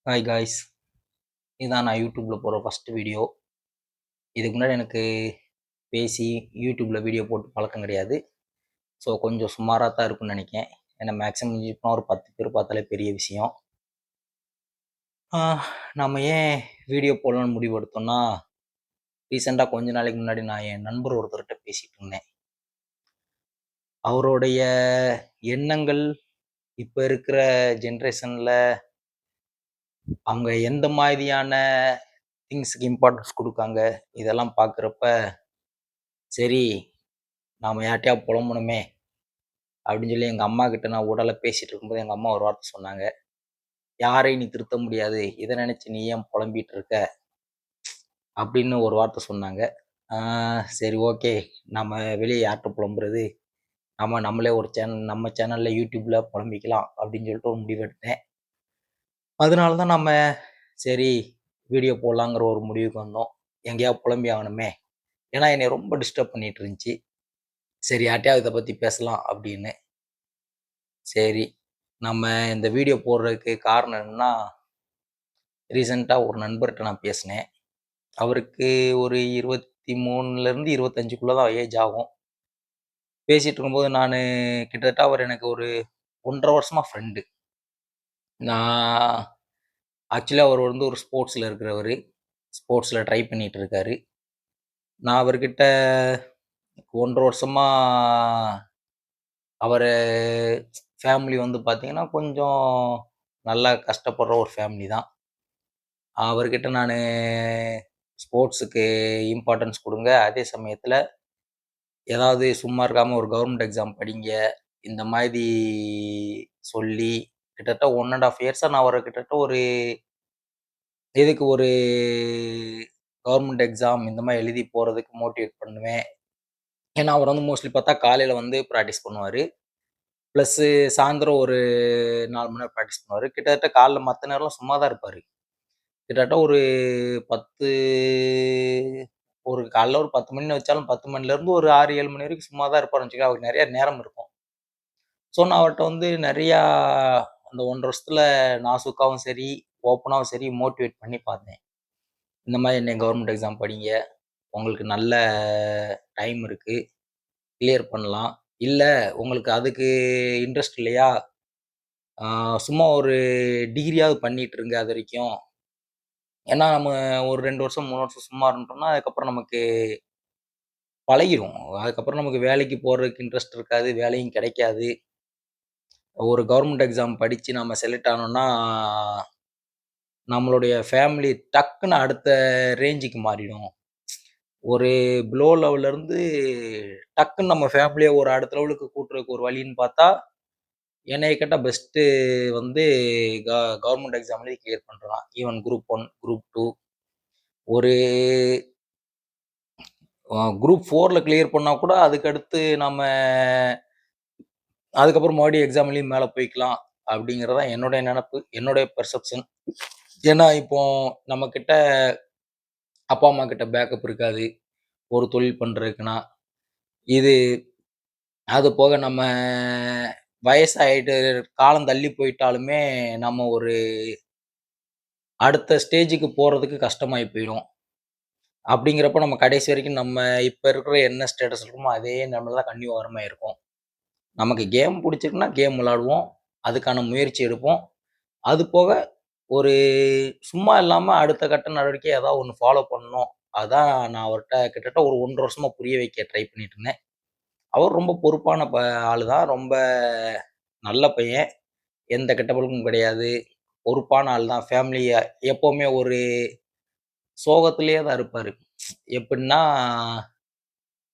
Hi guys. இதுதான் நான் யூடியூப்பில் போடுற ஃபஸ்ட்டு வீடியோ. இதுக்கு முன்னாடி எனக்கு பேசி யூடியூப்பில் வீடியோ போட்டு பழக்கம் கிடையாது. ஸோ கொஞ்சம் சுமாராக தான் இருக்கும்னு நினைக்கிறேன். ஏன்னா மேக்ஸிமம் இப்போ ஒரு 10 பேர் பார்த்தாலே பெரிய விஷயம். நம்ம ஏன் வீடியோ போடலான்னு முடிவு எடுத்தோம்னா, ரீசெண்டாக கொஞ்ச நாளைக்கு முன்னாடி நான் என் நண்பர் ஒருத்தர்கிட்ட பேசிகிட்டு இருந்தேன். அவருடைய எண்ணங்கள் இப்போ இருக்கிற ஜென்ரேஷனில் அவங்க எந்த மாதிரியான திங்ஸுக்கு இம்பார்ட்டன்ஸ் கொடுக்காங்க, இதெல்லாம் பார்க்குறப்ப சரி நாம் யார்கிட்டயாவது புலம்பணுமே அப்படின்னு சொல்லி எங்கள் அம்மா கிட்ட நான் உடலை பேசிகிட்டு இருக்கும்போது எங்கள் அம்மா ஒரு வார்த்தை சொன்னாங்க. யாரையும் நீ திருத்த முடியாது, இதை நினச்சி நீ ஏன் புலம்பிகிட்டு இருக்க அப்படின்னு ஒரு வார்த்தை சொன்னாங்க. சரி ஓகே, நம்ம வெளியே யார்கிட்ட புலம்புறது, நம்மளே ஒரு நம்ம சேனலில் யூடியூப்பில் புலம்பிக்கலாம் அப்படின்னு சொல்லிட்டு ஒரு முடிவு எடுத்தேன். அதனால தான் நம்ம சரி வீடியோ போடலாங்கிற ஒரு முடிவுக்கு வந்தோம். எங்கேயா புலம்பி ஆகணுமே, ஏன்னா என்னை ரொம்ப டிஸ்டர்ப் பண்ணிட்டு இருந்துச்சு. சரி யார்ட்டையாவது இதை பற்றி பேசலாம் அப்படின்னு. சரி நம்ம இந்த வீடியோ போடுறதுக்கு காரணம் என்னன்னா, ரீசெண்டாக ஒரு நண்பர்கிட்ட நான் பேசினேன். அவருக்கு ஒரு 23லேருந்து 25க்குள்ளே தான் ஏஜ் ஆகும். பேசிகிட்டு இருக்கும்போது நான் கிட்டத்தட்ட அவர் எனக்கு ஒரு 1.5 வருஷமாக ஃப்ரெண்டு. நான் ஆக்சுவலி அவர் வந்து ஒரு ஸ்போர்ட்ஸில் இருக்கிறவர். ஸ்போர்ட்ஸில் ட்ரை பண்ணிகிட்டு இருக்காரு. நான் அவர்கிட்ட 1.5 வருஷமாக அவர் ஃபேமிலி வந்து பார்த்திங்கன்னா கொஞ்சம் நல்லா கஷ்டப்படுற ஒரு ஃபேமிலி தான். அவர்கிட்ட நான் ஸ்போர்ட்ஸுக்கு இம்பார்ட்டன்ஸ் கொடுங்க, அதே சமயத்தில் ஏதாவது சும்மா இருக்காமல் ஒரு கவர்மெண்ட் எக்ஸாம் படிங்க, இந்த மாதிரி சொல்லி கிட்டத்தட்ட 1.5 இயர்ஸாக நான் அவரை கிட்டத்தட்ட ஒரு இதுக்கு ஒரு கவர்மெண்ட் எக்ஸாம் இந்த மாதிரி எழுதி போகிறதுக்கு மோட்டிவேட் பண்ணுவேன். ஏன்னா அவர் வந்து மோஸ்ட்லி பார்த்தா காலையில் வந்து ப்ராக்டிஸ் பண்ணுவார், ப்ளஸ்ஸு சாயந்தரம் ஒரு 4 மணி நேரம் ப்ராக்டிஸ் பண்ணுவார். கிட்டத்தட்ட காலைல மற்ற நேரம்லாம் சும்மா தான் இருப்பார். கிட்டத்தட்ட ஒரு 10 ஒரு காலைல ஒரு 10 மணின்னு வச்சாலும் 10 மணிலேருந்து ஒரு 6, 7 மணி வரைக்கும் சும்மா தான் இருப்பாருன்னு வச்சுக்கோங்க. அவருக்கு நிறைய நேரம் இருக்கும். ஸோ நான் அவர்கிட்ட வந்து நிறையா அந்த 1.5 வருஷத்துல நாசூக்காவும் சரி, ஓப்பனாவும் சரி மோட்டிவேட் பண்ணி பார்த்தேன். இந்த மாதிரி என்ன கவர்மெண்ட் எக்ஸாம் படிங்க, உங்களுக்கு நல்ல டைம் இருக்கு, கிளியர் பண்ணலாம். இல்லை உங்களுக்கு அதுக்கு இன்ட்ரெஸ்ட் இல்லையா, சும்மா ஒரு டிகிரியாவது பண்ணிட்டு இருங்க அது வரைக்கும். ஏன்னா நம்ம ஒரு 2 வருஷம் 3 வருஷம் சும்மா இருந்துட்டோம்னா அதுக்கப்புறம் நமக்கு பழகிரும். அதுக்கப்புறம் நமக்கு வேலைக்கு போறதுக்கு இன்ட்ரெஸ்ட் இருக்காது, வேலையும் கிடைக்காது. ஒரு கவர்மெண்ட் எக்ஸாம் படிச்சு நம்ம செலக்ட் ஆனோம்னா, நம்மளுடைய ஃபேமிலி டக்குன்னு அடுத்த ரேஞ்சுக்கு மாறிடும். ஒரு பிலோ லெவல்லருந்து டக்குன்னு நம்ம ஃபேமிலிய ஒரு அடுத்த லெவலுக்கு கூட்டுறதுக்கு ஒரு வழின்னு பார்த்தா, என்னைய கேட்டா பெஸ்ட்டு வந்து க கவர்மெண்ட் எக்ஸாம் எழுதி கிளியர் பண்றது தான். ஈவன் குரூப் 1, குரூப் 2 ஒரு குரூப் 4ல கிளியர் பண்ணா கூட அதுக்கடுத்து நம்ம அதுக்கப்புறம் மறுபடியும் எக்ஸாம் எழுதி மேலே போய்க்கலாம் அப்படிங்கிறது தான் என்னுடைய நினப்பு, என்னுடைய பெர்செப்ஷன். ஏன்னா இப்போ நம்மக்கிட்ட அப்பா, அம்மா கிட்ட பேக்கப் இருக்காது, ஒரு தொழில் பண்றதுக்குன்னா. இது அது போக நம்ம வயசாயிட்டு காலம் தள்ளி போயிட்டாலுமே, நம்ம ஒரு அடுத்த ஸ்டேஜுக்கு போறதுக்கு கஷ்டமாயி போயிடும். அப்படிங்கிறப்ப நம்ம கடைசி வரைக்கும் நம்ம இப்ப இருக்கிற என்ன ஸ்டேட்டஸ் இருக்கோமோ, அதே நிலைமையில தான் கன்டினியூ ஆகுற மாரி இருக்கும். நமக்கு கேம் புடிச்சிருக்குன்னா கேம் விளையாடுவோம். அதுக்கான முயற்சி எடுப்போம். அது போக ஒரு சும்மா இல்லாம அடுத்த கட்ட நடவடிக்கை ஏதாவது ஒண்ணு ஃபாலோ பண்ணணும். அதான் நான் அவர்ட்ட கிட்டத்தட்ட ஒரு 1.5 வருஷமா புரிய வைக்க ட்ரை பண்ணிட்டு இருந்தேன். அவர் ரொம்ப பொறுப்பான ஆளு தான். ரொம்ப நல்ல பையன். எந்த கெட்ட பழக்கமும் கிடையாது. பொறுப்பான ஆள் தான். ஃபேமிலிய எப்பவுமே ஒரு சோகத்திலேயே தான் இருப்பாரு. எப்பிடின்னா,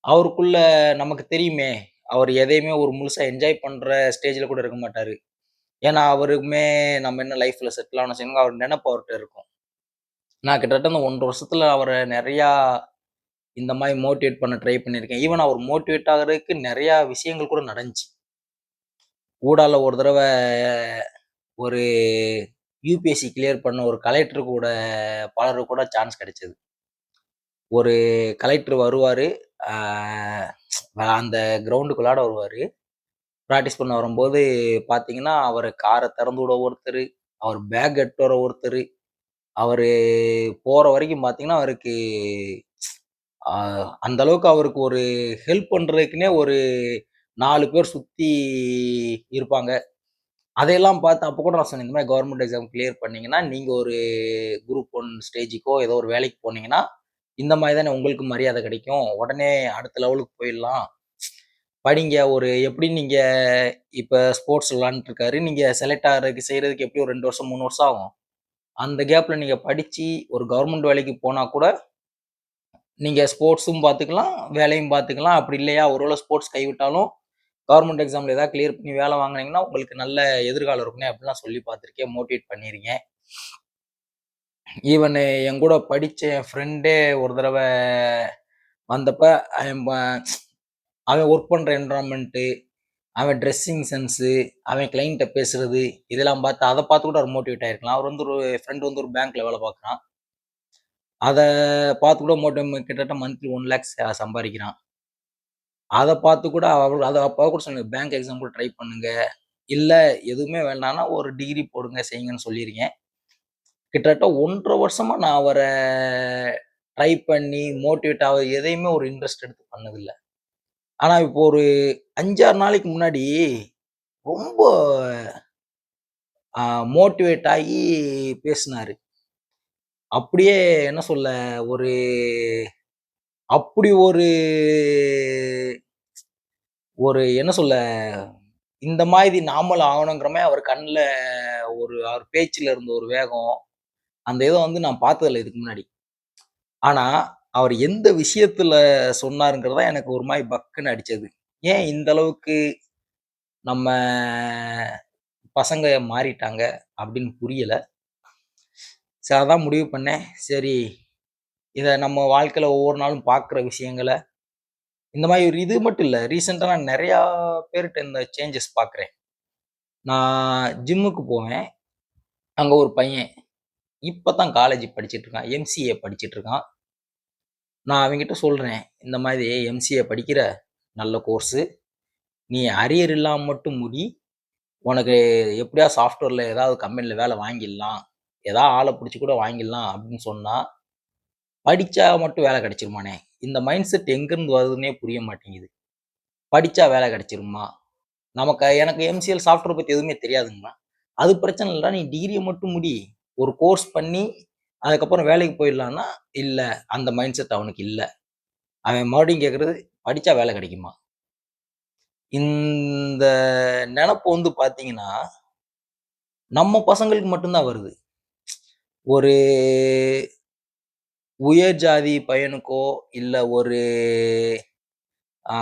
அவருக்குள்ள நமக்கு தெரியுமே, அவர் எதையுமே ஒரு முழுசா என்ஜாய் பண்ற ஸ்டேஜ்ல கூட இருக்க மாட்டாரு. ஏன்னா, அவருக்குமே நம்ம என்ன லைஃப்ல செட்டில் ஆனோம்னு வச்சுக்கோங்க, அவர் நெனப்பு அவர்ட்ட இருக்கும். நான் கிட்டத்தட்ட இந்த 1 1/2 வருஷத்துல அவர நெறையா இந்த மாரி மோட்டிவேட் பண்ண ட்ரை பண்ணியிருக்கேன். ஈவன் அவர் மோட்டிவேட் ஆகுறதுக்கு நெறையா விஷயங்கள் கூட நடந்துச்சு. ஊடால ஒரு தடவ ஒரு யுபிஎஸ்சி கிளியர் பண்ண ஒரு கலெக்டர் கூட பலருக்கு கூட சான்ஸ் கிடைச்சது. ஒரு கலெக்டர் வருவாரு. ஆ அந்த கிரவுண்டுக்கு விளையாட வருவாரு. பிராக்டிஸ் பண்ண வரும்போது பார்த்தீங்கன்னா, அவரு கார திறந்து விட ஒருத்தரு, அவர் பேக் எடுத்துட்டு வர ஒருத்தரு. அவரு போற வரைக்கும் பார்த்தீங்கன்னா, அவருக்கு அ அந்த அளவுக்கு அவருக்கு ஒரு ஹெல்ப் பண்றதுக்குன்னே ஒரு 4 பேர் சுத்தி இருப்பாங்க. அதையெல்லாம் பார்த்து அப்ப கூட நான் சொன்னேன். இந்த மாரி கவர்மெண்ட் எக்ஸாம் கிளியர் பண்ணீங்கன்னா, நீங்க ஒரு குரூப் 1 ஸ்டேஜ்க்கோ ஏதோ ஒரு வேலைக்கு போனீங்கன்னா, இந்த மாரி தானே உங்களுக்கு மரியாதை கிடைக்கும். உடனே அடுத்த லெவலுக்கு போயிடலாம். படிங்க. ஒரு எப்படி நீங்க இப்ப ஸ்போர்ட்ஸ் விளையாண்டுட்டு இருக்காரு. நீங்க செலக்ட் ஆகுறதுக்கு செய்றதுக்கு எப்படியும் ஒரு 2 வருஷம், 3 வருஷம் ஆகும். அந்த கேப்ல நீங்க படிச்சு ஒரு கவர்மெண்ட் வேலைக்கு போனா கூட, நீங்க ஸ்போர்ட்ஸும் பார்த்துக்கலாம், வேலையும் பார்த்துக்கலாம். அப்படி இல்லையா, ஒருவேள ஸ்போர்ட்ஸ் கைவிட்டாலும், கவர்மெண்ட் எக்ஸாம்ல ஏதாவது கிளியர் பண்ணி வேலை வாங்குனீங்கன்னா, உங்களுக்கு நல்ல எதிர்காலம் இருக்கும்னே அப்படிலாம் சொல்லி பார்த்துருக்கேன். மோட்டிவேட் பண்ணியிருக்கேன். ஈவன் என் கூட படிச்ச என் ஃப்ரெண்டே ஒரு தடவ வந்தப்ப, அவன் அவன் ஒர்க் பண்ற என்வைரன்மென்ட், அவன் ட்ரெஸ்ஸிங் சென்ஸு, அவன் கிளையன்ட்ட பேசுறது, இதெல்லாம் பார்த்து அத பார்த்து கூட அவர் மோட்டிவேட் ஆயிருக்கலாம். அவர் வந்து ஒரு ஃப்ரெண்ட் வந்து ஒரு பேங்க்ல வேலை பார்க்குறான். அத பார்த்து கூட கிட்டத்தட்ட மந்த்லி 1,00,000 சம்பாரிக்கிறான். அத பார்த்து கூட அத அப்ப கூட சொன்னேன். பேங்க் எக்ஸாம் கூட ட்ரை பண்ணுங்க. இல்ல எதுவுமே வேண்டாம்னா ஒரு டிகிரி போடுங்க, செய்யுங்கன்னு சொல்லியிருக்கேன். கிட்டத்தட்ட 1 1/2 வருஷமா நான் அவர ட்ரை பண்ணி மோட்டிவேட் எதையுமே ஒரு இன்ட்ரெஸ்ட் எடுத்து பண்ணதில்ல. ஆனா இப்போ ஒரு 5, 6 நாளைக்கு முன்னாடி ரொம்ப அ மோட்டிவேட் ஆகி பேசினாரு. அப்படியே என்ன சொல்ல, ஒரு அப்படி ஒரு ஒரு என்ன சொல்ல, இந்த மாதிரி நாமளும் ஆகணுங்கிற மாரி அவர் கண்ல அவர் பேச்சுல இருந்த ஒரு வேகம், அந்த இத வந்து நான் பார்த்ததில்ல இதுக்கு முன்னாடி. ஆனா, அவர் எந்த விஷயத்துல சொன்னாருங்கிறது தான் எனக்கு ஒரு மாரி பக்குன்னு அடிச்சது. ஏன் இந்த அளவுக்கு நம்ம பசங்க மாறிட்டாங்க அப்படின்னு புரியல. சரி அதான் முடிவு பண்ணேன். சரி, இத நம்ம வாழ்க்கையில ஒவ்வொரு நாளும் பார்க்குற விஷயங்கள, இந்த மாரி ஒரு இது மட்டும் இல்ல. ரீசென்ட்டா நான் நெறையா பேர்ட்ட இந்த சேஞ்சஸ் பார்க்குறேன். நான் ஜிம்முக்கு போவேன். அங்க ஒரு பையன் இப்ப தான் காலேஜ் படிச்சுட்டு இருக்கான். எம்சிஏ படிச்சுட்டு இருக்கான். நான் அவன்கிட்ட சொல்றேன், இந்த மாதிரி எம்சிஏ படிக்கிற நல்ல கோர்ஸு. நீ அரியர் இல்லாம மட்டும் முடி. உனக்கு எப்படியாவது சாஃப்ட்வேர்ல ஏதாவது கம்பெனில வேலை வாங்கிடலாம். ஏதாவது ஆள புடிச்சு கூட வாங்கிடலாம் அப்படின்னு சொன்னா, படிச்சா மட்டும் வேலை கிடைச்சிருமாண்ணே? இந்த மைண்ட் செட் எங்கேருந்து வருதுன்னே புரிய மாட்டேங்குது. படிச்சா வேலை கிடைச்சிருமா? எனக்கு எம்சிஎல் சாஃப்ட்வேர் பத்தி எதுவுமே தெரியாதுங்கண்ணா. அது பிரச்சனை இல்லடா. நீ டிகிரிய மட்டும் முடி. ஒரு கோர்ஸ் பண்ணி, அதுக்கப்புறம் வேலைக்கு போயிடலான்னா, இல்ல. அந்த மைண்ட் செட் அவனுக்கு இல்ல. அவன் மறுபடியும் கேட்கறது, படிச்சா வேலை கிடைக்குமா? இந்த நெனப்பு வந்து பார்த்தீங்கன்னா, நம்ம பசங்களுக்கு மட்டும் தான் வருது. ஒரு உயர் ஜாதி பையனுக்கோ, இல்ல ஒரு ஆ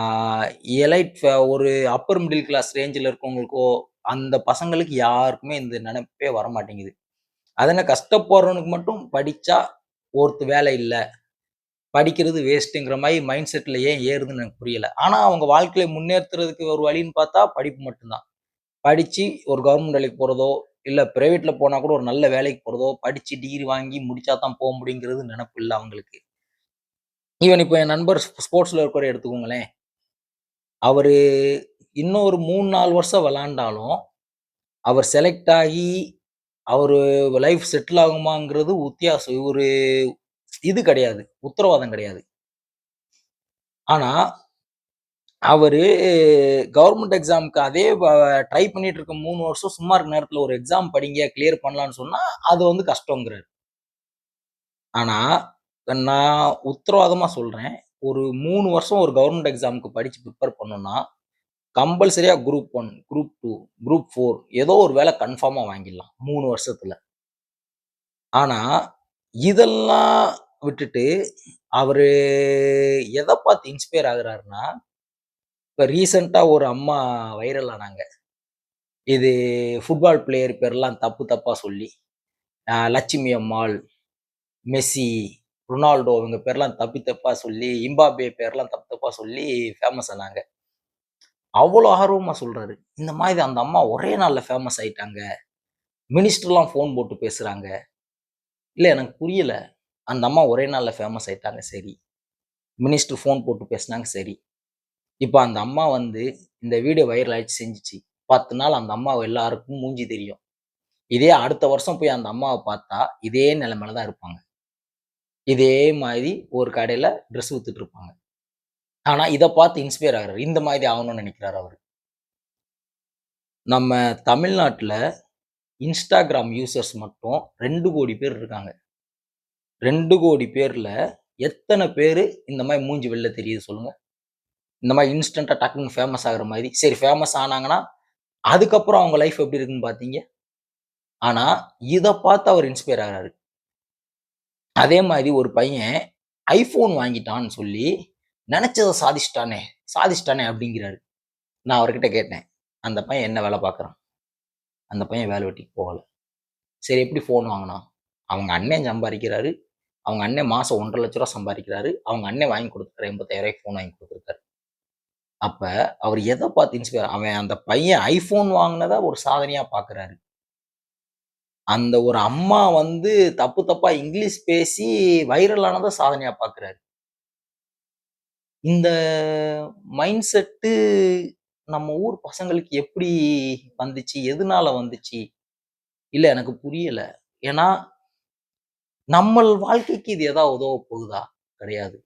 ஒரு அப்பர் மிடில் கிளாஸ் ரேஞ்சுல இருக்கவங்களுக்கோ, அந்த பசங்களுக்கு யாருக்குமே இந்த நெனப்பே வரமாட்டேங்குது. அது என்ன கஷ்டப்படுறவனுக்கு மட்டும் படிச்சா வேலை இல்ல. படிக்கிறது வேஸ்ட்டுங்கிற மாரி மைண்ட் செட்ல ஏன் ஏறுதுன்னு எனக்கு புரியல. ஆனா அவங்க வாழ்க்கையில முன்னேத்துறதுக்கு ஒரு வழின்னு பார்த்தா படிப்பு மட்டும் தான். படிச்சு ஒரு கவர்மெண்ட் வேலைக்கு போறதோ, இல்ல பிரைவேட்ல போனா கூட ஒரு நல்ல வேலைக்கு போறதோ, படிச்சு டிகிரி வாங்கி முடிச்சா தான் போ முடியுங்கிறது நெனப்பு இல்ல அவங்களுக்கு. ஈவன் இப்ப என் நண்பர் ஸ்போர்ட்ஸ்ல இருக்கிறவர எடுத்துக்கோங்களேன். அவரு இன்னும் ஒரு 3, 4 வருஷம் விளையாண்டாலும், அவர் செலக்ட் ஆகி, அவரு லைஃப் செட்டில் ஆகுமாங்கிறது ஒரு இது கிடையாது. உத்தரவாதம் கிடையாது. ஆனா, அவரு கவர்மெண்ட் எக்ஸாம்க்கு அதே ட்ரை பண்ணிட்டு இருக்க 3 வருஷம் சும்மா இருக்க நேரத்துல ஒரு எக்ஸாம் படிங்க, கிளியர் பண்ணலான்னு சொன்னா, அது வந்து கஷ்டங்கிறாரு. ஆனா, நான் உத்தரவாதமா சொல்றேன். ஒரு 3 வருஷம் ஒரு கவர்மெண்ட் எக்ஸாம்க்கு படிச்சு பிரிப்பேர் பண்ணோம்னா, கம்பல்சரியா குரூப் 1, குரூப் 2, குரூப் 4 ஏதோ ஒரு வேலை கன்ஃபார்மா வாங்கிடலாம். 3 வருஷத்துல. ஆனா, இதெல்லாம் விட்டுட்டு, அவரு எத பார்த்து இன்ஸ்பயர் ஆகுறாருன்னா, இப்ப ரீசென்ட்டா ஒரு அம்மா வைரல் ஆனாங்க. இது ஃபுட்பால் பிளேயர் பேர்லாம் தப்பு தப்பா சொல்லி. லட்சுமி அம்மாள், மெஸ்ஸி, ரொனால்டோ இவங்க பேர்லாம் தப்பு தப்பா சொல்லி, எம்பாப்பே பேர்லாம் தப்பு தப்பா சொல்லி ஃபேமஸ் ஆனாங்க. அவ்வளோ ஆர்வமா சொல்றாரு. இந்த மாதிரி அந்த அம்மா ஒரே நாள்ல ஃபேமஸ் ஆயிட்டாங்க. மினிஸ்டர்லாம் ஃபோன் போட்டு பேசுறாங்க. இல்ல எனக்கு புரியல. அந்த அம்மா ஒரே நாள்ல ஃபேமஸ் ஆயிட்டாங்க சரி. மினிஸ்டர் ஃபோன் போட்டு பேசுனாங்க சரி. இப்ப அந்த அம்மா வந்து இந்த வீடியோ வைரல் ஆயிடுச்சு செஞ்சுச்சு. 10 நாள் அந்த அம்மாவ எல்லாருக்கும் மூஞ்சி தெரியும். இதே அடுத்த வருஷம் போய் அந்த அம்மாவ பார்த்தா, இதே நிலைமையில தான் இருப்பாங்க. இதே மாரி ஒரு கடையில ட்ரெஸ் வித்துட்டு இருப்பாங்க. ஆனா, இத பார்த்து இன்ஸ்பயர் ஆகுறாரு. இந்த மாதிரி ஆகணும்னு நெனைக்கிறாரு அவரு. நம்ம தமிழ்நாட்டுல Instagram யூசர்ஸ் மட்டும் 2,00,00,000 பேர் இருக்காங்க. 2,00,00,000 பேர்ல எத்தன பேரு இந்த மாரி மூஞ்சி வெளில தெரியுது சொல்லுங்க? இந்த மாரி இன்ஸ்டன்ட்டா டக்குன்னு ஃபேமஸ் ஆகுற மாரி. சரி ஃபேமஸ் ஆனாங்கன்னா, அதுக்கப்புறம் அவங்க லைஃப் எப்படி இருக்குன்னு பார்த்தீங்க? ஆனா, இத பார்த்து அவர் இன்ஸ்பயர் ஆகுறாரு. அதே மாரி ஒரு பையன் iPhone வாங்கிட்டான்னு சொல்லி, நெனச்சத சாதிச்சுட்டானே! சாதிச்சுட்டானே! அப்டிங்கிறாரு. நான் அவர்கிட்ட கேட்டேன். அந்த பையன் என்ன வேல பார்க்குறான்? அந்த பையன் வேல வெட்டிக்கு போகல. சரி எப்படி ஃபோன் வாங்குனான்? அவங்க அண்ணன் சம்பாரிக்கிறாரு. அவங்க அண்ணன் மாசம் ரூ. 1,50,000 சம்பாரிக்கிறாரு. அவங்க அண்ணன் வாங்கி குடுத்துருக்காரு. ரூ. 85,000க்கு ஃபோன் வாங்கி குடுத்துருக்காரு. அப்ப அவர் எத பார்த்து இன்ஸ்பயர் அவன் அந்த பையன் iPhone வாங்குனத ஒரு சாதனையா பார்க்குறாரு. அந்த ஒரு அம்மா வந்து தப்பு தப்பா இங்கிலீஷ் பேசி வைரல் ஆனத சாதனையா பார்க்குறாரு. இந்த மைண்ட் செட்டு நம்ம ஊர் பசங்களுக்கு எப்படி வந்துச்சு? எதுனால வந்துச்சு? இல்ல எனக்கு புரியல. ஏன்னா, நம்மள் வாழ்க்கைக்கு இது ஏதாவது உதவ போகுதா? கிடையாது.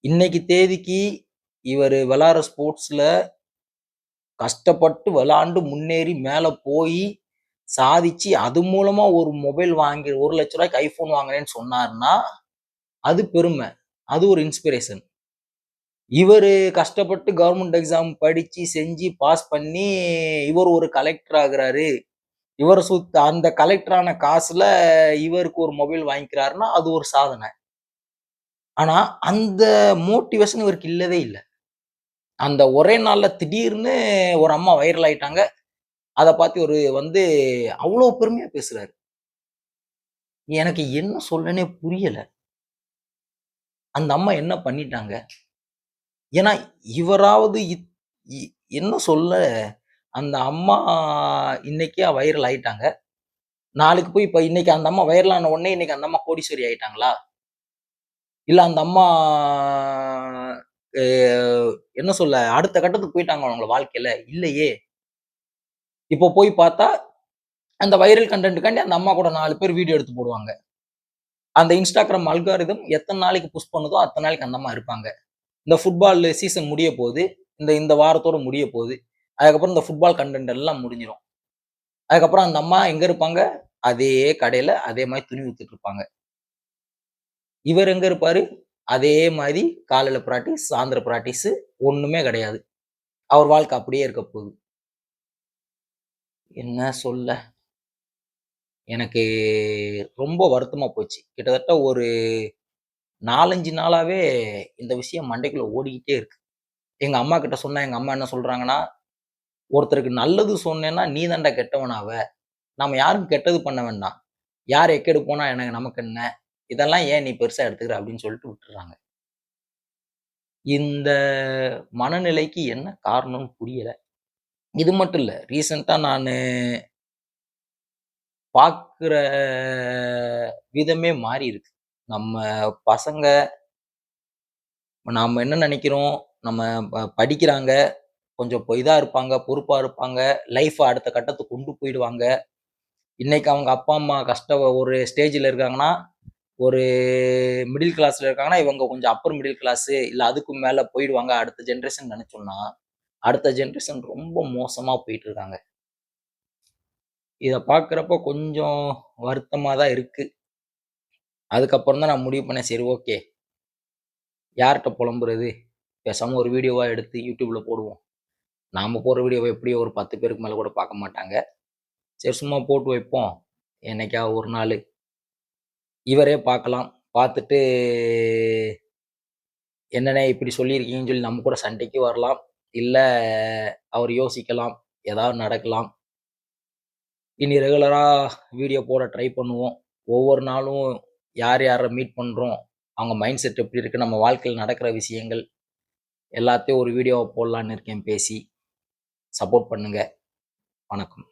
இன்னைக்கு தேதிக்கு இவரு விளையாடுற ஸ்போர்ட்ஸ்ல கஷ்டப்பட்டு விளையாண்டு முன்னேறி மேல போயி, சாதிச்சு அது மூலமா ஒரு மொபைல் வாங்கி ரூ. 1,00,000க்கு ஐஃபோன் வாங்குறேன்னு சொன்னாருன்னா, அது பெருமை. அது ஒரு இன்ஸ்பிரேஷன். இவரு கஷ்டப்பட்டு கவர்மெண்ட் எக்ஸாம் படிச்சு, செஞ்சு, பாஸ் பண்ணி, இவர் ஒரு கலெக்டர் ஆகுறாரு. இவர அந்த கலெக்டர் ஆன காசுல இவருக்கு ஒரு மொபைல் வாங்கிக்கிறாருன்னா, அது ஒரு சாதனை. ஆனா, அந்த மோட்டிவேஷன் இவருக்கு இல்லவே இல்ல. அந்த ஒரே நாள்ல திடீர்னு ஒரு அம்மா வைரல் ஆயிட்டாங்க. அத பார்த்து இவரு வந்து அவ்ளோ பெருமையா பேசுறாரு. எனக்கு என்ன சொல்லன்னே புரியல. அந்த அம்மா என்ன பண்ணிட்டாங்க? ஏன்னா, இவராவது இ என்ன சொல்ல? அந்த அம்மா இன்னைக்கே வைரல் ஆயிட்டாங்க. நாளைக்கு போய் இப்ப இன்னைக்கு அந்த அம்மா வைரல் ஆன உடனே இன்னைக்கு அந்த அம்மா கோடீஸ்வரி ஆயிட்டாங்களா? இல்ல அந்த அம்மா அ என்ன சொல்ல? அடுத்த கட்டத்துக்கு போய்ட்டாங்களா அவங்க வாழ்க்கையில? இல்லையே! இப்போ போய் பார்த்தா, அந்த வைரல் கன்டென்ட்க்காண்டி அந்த அம்மா கூட 4 பேர் வீடியோ எடுத்து போடுவாங்க. அந்த Instagram அல்காரிதம் எத்தன நாளைக்கு புஷ் பண்ணுதோ, அத்தன நாளைக்கு அந்த அம்மா இருப்பாங்க. இந்த ஃபுட்பால் சீசன் முடிய போது. இந்த வாரத்தோட முடிய போது. அதுக்கப்புறம் இந்த ஃபுட்பால் கன்டென்ட் எல்லாம் முடிஞ்சிரும். அதுக்கப்புறம் அந்த அம்மா எங்க இருப்பாங்க? அதே கடையில அதே மாரி துணி வித்துட்டு இருப்பாங்க. இவர் எங்க இருப்பாரு? அதே மாரி காலையில பிராக்டிஸ், சாயந்திரம் பிராக்டிஸ் ஒண்ணுமே கிடையாது. அவர் வாழ்க்கை அப்படியே இருக்க போகுது. என்ன சொல்ல? எனக்கு ரொம்ப வருத்தமா போச்சு. கிட்டத்தட்ட ஒரு 4, 5 நாளாவே இந்த விஷயம் மண்டைக்குள்ள ஓடிக்கிட்டே இருக்கு. எங்க அம்மாகிட்ட சொன்னா, எங்க அம்மா என்ன சொல்றாங்கன்னா, "ஒருத்தருக்கு நல்லது சொன்னேன்னா, நீ தான்டா கெட்டவன் ஆவ. நாம யாருக்கும் கெட்டது பண்ண வேண்டாம். யார் எக்கேடு போனா நமக்கு என்ன? இதெல்லாம் ஏன் நீ பெருசா எடுத்துக்கிற?" அப்படின்னு சொல்லிட்டு விட்டுர்றாங்க. இந்த மனநிலைக்கு என்ன காரணம்னு புரியல. இது மட்டும் இல்ல. ரீசென்ட்டா நானு பார்க்குற விதமே மாறியிருக்கு. நம்ம பசங்க நாம என்ன நெனைக்கிறோம், நம்ம படிக்கிறாங்க, கொஞ்சம் இதா இருப்பாங்க, பொறுப்பா இருப்பாங்க, லைஃப்ப அடுத்த கட்டத்துக்கு கொண்டு போயிடுவாங்க. இன்னைக்கு அவங்க அப்பா, அம்மா ஒரு ஸ்டேஜ்ல இருக்காங்கன்னா, ஒரு மிடில் கிளாஸ்ல இருக்காங்கன்னா, இவங்க கொஞ்சம் அப்பர் மிடில் கிளாஸ் இல்ல அதுக்கும் மேல போயிடுவாங்க அடுத்த ஜெனரேஷன் நெனைச்சோம்னா, அடுத்த ஜெனரேஷன் ரொம்ப மோசமா போயிட்டு இருக்காங்க. இத பார்க்குறப்போ கொஞ்சம் வருத்தமா தான் இருக்கு. அதுக்கப்புறம் தான் நான் முடிவு பண்ணேன். சரி ஓகே. யார்ட்ட புலம்புறது? பேசாம ஒரு வீடியோவா எடுத்து YouTubeல போடுவோம். நாம போடுற வீடியோவ எப்படியும் ஒரு 10 பேருக்கு மேல கூட பார்க்க மாட்டாங்க. சரி சும்மா போட்டு வைப்போம். என்னைக்காவது ஒரு நாளு. இவரே பார்க்கலாம். பார்த்துட்டு என்னண்ணே இப்படி சொல்லியிருக்கீங்கன்னு சொல்லி நம்ம கூட சண்டைக்கு வரலாம். இல்ல அவர் யோசிக்கலாம். ஏதாவது நடக்கலாம். இனி ரெகுலரா வீடியோ போட ட்ரை பண்ணுவோம். ஒவ்வொரு நாளும் யார் யார மீட் பண்றோம். அவங்க மைண்ட் செட் எப்படி இருக்கு? நம்ம வாழ்க்கையில நடக்கிற விஷயங்கள் எல்லாத்தையும் ஒரு வீடியோவா போடலான்னு இருக்கேன் பேசி. சப்போர்ட் பண்ணுங்க. வணக்கம்.